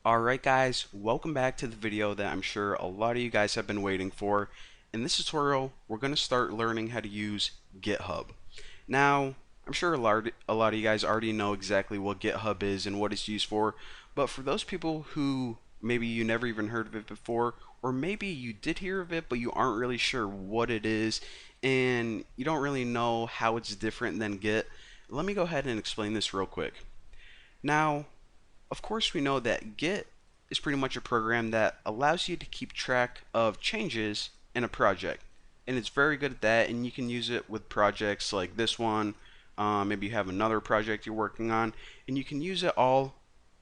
Alright guys, welcome back to the video that I'm sure a lot of you guys have been waiting for. In this tutorial, we're going to start learning how to use GitHub. Now, I'm sure a lot of you guys already know exactly what GitHub is and what it's used for, but for those people who maybe you never even heard of it before, or maybe you did hear of it but you aren't really sure what it is and you don't really know how it's different than Git, let me go ahead and explain this real quick. Now, of course, we know that Git is pretty much a program that allows you to keep track of changes in a project. And it's very good at that, and you can use it with projects like this one. Maybe you have another project you're working on, and you can use it all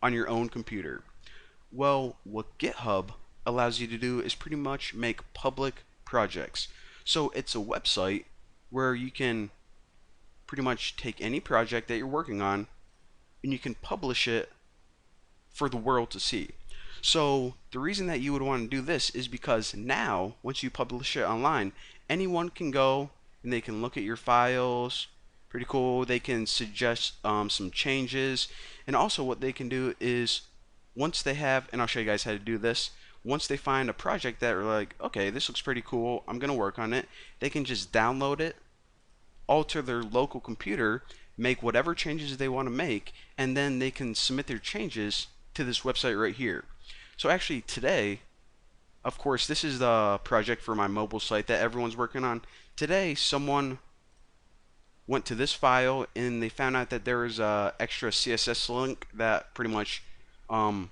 on your own computer. Well, what GitHub allows you to do is pretty much make public projects. So it's a website where you can pretty much take any project that you're working on and you can publish it for the world to see. So the reason that you would want to do this is because now, once you publish it online, anyone can go and they can look at your files. Pretty cool. They can suggest some changes, and also what they can do is once they have, and I'll show you guys how to do this. Once they find a project that are like, okay, this looks pretty cool, I'm gonna work on it. They can just download it, alter their local computer, make whatever changes they want to make, and then they can submit their changes to this website right here. So actually today, of course, this is the project for my mobile site that everyone's working on. Today, someone went to this file and they found out that there was a extra CSS link that pretty much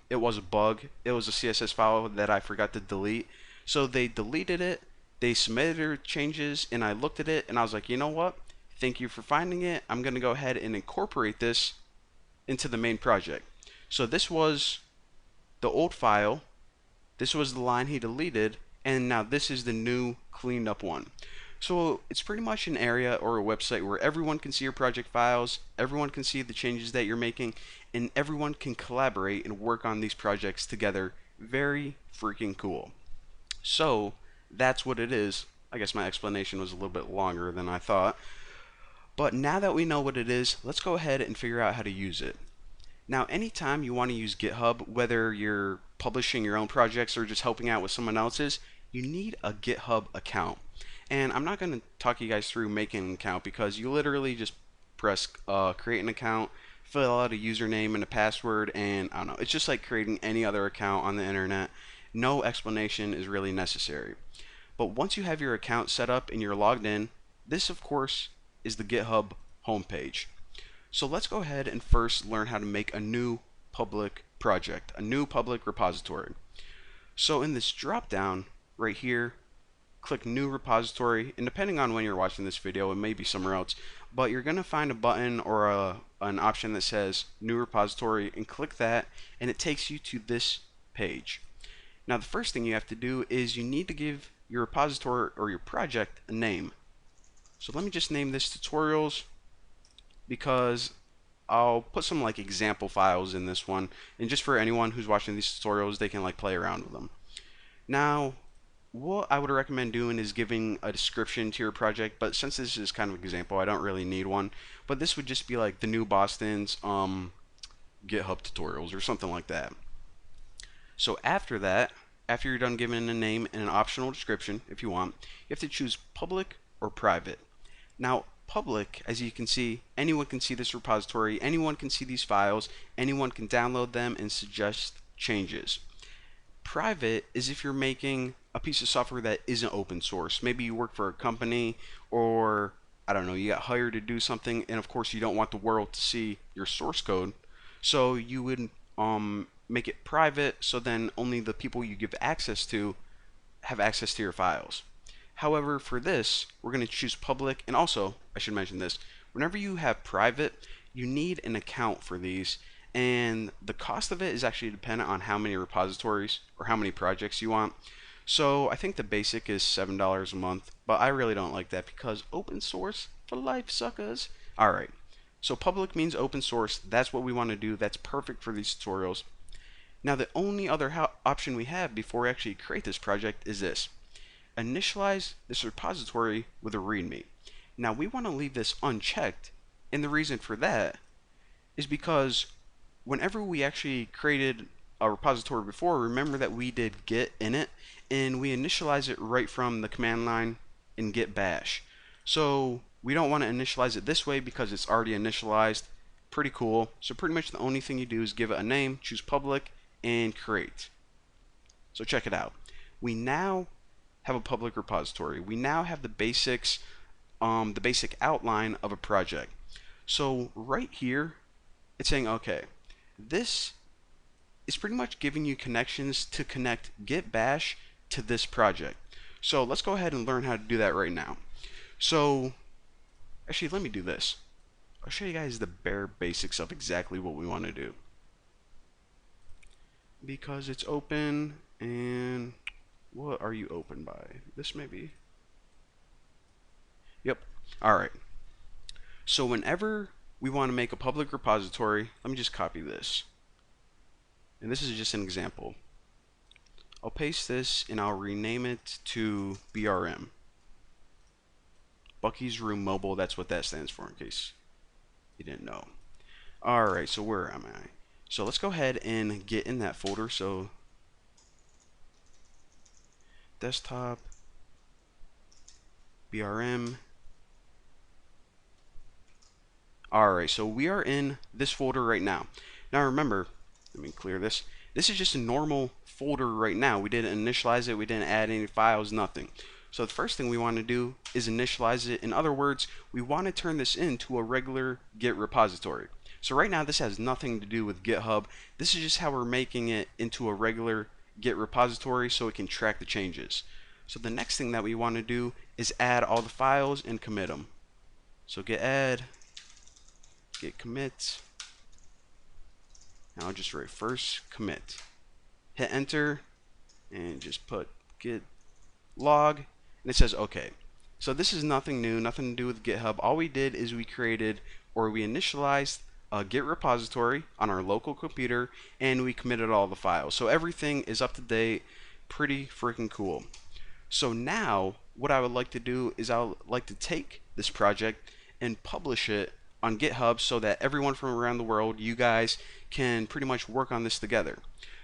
it was a bug. It was a CSS file that I forgot to delete. So they deleted it. They submitted their changes, and I looked at it and I was like, you know what? Thank you for finding it. I'm going to go ahead and incorporate this into the main project. So this was the old file, this was the line he deleted, and now this is the new cleaned up one. So it's pretty much an area or a website where everyone can see your project files, everyone can see the changes that you're making, and everyone can collaborate and work on these projects together. Very freaking cool. So that's what it is. I guess my explanation was a little bit longer than I thought. But now that we know what it is, let's go ahead and figure out how to use it. Now, anytime you want to use GitHub, whether you're publishing your own projects or just helping out with someone else's, you need a GitHub account. And I'm not going to talk you guys through making an account because you literally just press create an account, fill out a username and a password, and I don't know. It's just like creating any other account on the internet. No explanation is really necessary. But once you have your account set up and you're logged in, this of course is the GitHub homepage. So let's go ahead and first learn how to make a new public project, a new public repository. So in this drop down right here, click new repository, and depending on when you're watching this video, it may be somewhere else, but you're going to find a button or an option that says new repository, and click that, and it takes you to this page. Now the first thing you have to do is you need to give your repository or your project a name. So let me just name this tutorials, because I'll put some like example files in this one, and just for anyone who's watching these tutorials, they can like play around with them. Now, what I would recommend doing is giving a description to your project, but since this is kind of an example, I don't really need one. But this would just be like the new Boston's GitHub tutorials or something like that. So after that, after you're done giving a name and an optional description, if you want, you have to choose public or private. Now, public, as you can see, anyone can see this repository, anyone can see these files, anyone can download them and suggest changes. Private is if you're making a piece of software that isn't open source. Maybe you work for a company, or I don't know, you got hired to do something, and of course you don't want the world to see your source code, so you would make it private, so then only the people you give access to have access to your files. However, for this, we're going to choose public, and also, I should mention this, whenever you have private, you need an account for these, and the cost of it is actually dependent on how many repositories or how many projects you want. So I think the basic is $7 a month, but I really don't like that because open source for life, suckers. Alright, so public means open source. That's what we want to do. That's perfect for these tutorials. Now the only other option we have before we actually create this project is this. Initialize this repository with a README. Now we want to leave this unchecked, and the reason for that is because whenever we actually created a repository before, remember that we did git init and we initialize it right from the command line in git bash. So we don't want to initialize it this way because it's already initialized. Pretty cool. So pretty much the only thing you do is give it a name, choose public, and create. So check it out. We now have a public repository. We now have the basics, the basic outline of a project. So right here, it's saying, okay, this is pretty much giving you connections to connect git bash to this project. So let's go ahead and learn how to do that right now. So actually, let me do this. I'll show you guys the bare basics of exactly what we want to do. Because it's open, and what are you open by? This maybe. Yep. Alright. So whenever we want to make a public repository, let me just copy this. And this is just an example. I'll paste this and I'll rename it to BRM. Bucky's Room Mobile, that's what that stands for in case you didn't know. Alright, so where am I? So let's go ahead and get in that folder. So desktop, BRM. Alright, so we are in this folder right now. Now remember, let me clear this. This is just a normal folder right now. We didn't initialize it, we didn't add any files, nothing. So the first thing we want to do is initialize it. In other words, we want to turn this into a regular Git repository. So right now this has nothing to do with GitHub. This is just how we're making it into a regular Git repository so it can track the changes. So the next thing that we want to do is add all the files and commit them. So git add, git commit. Now I'll just write first commit. Hit enter and just put git log, and it says okay. So this is nothing new, nothing to do with GitHub. All we did is we created, or we initialized, a Git repository on our local computer, and we committed all the files. So everything is up to date, pretty freaking cool. So now what I would like to do is I would like to take this project and publish it on GitHub so that everyone from around the world, you guys, can pretty much work on this together.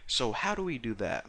So how do we do that?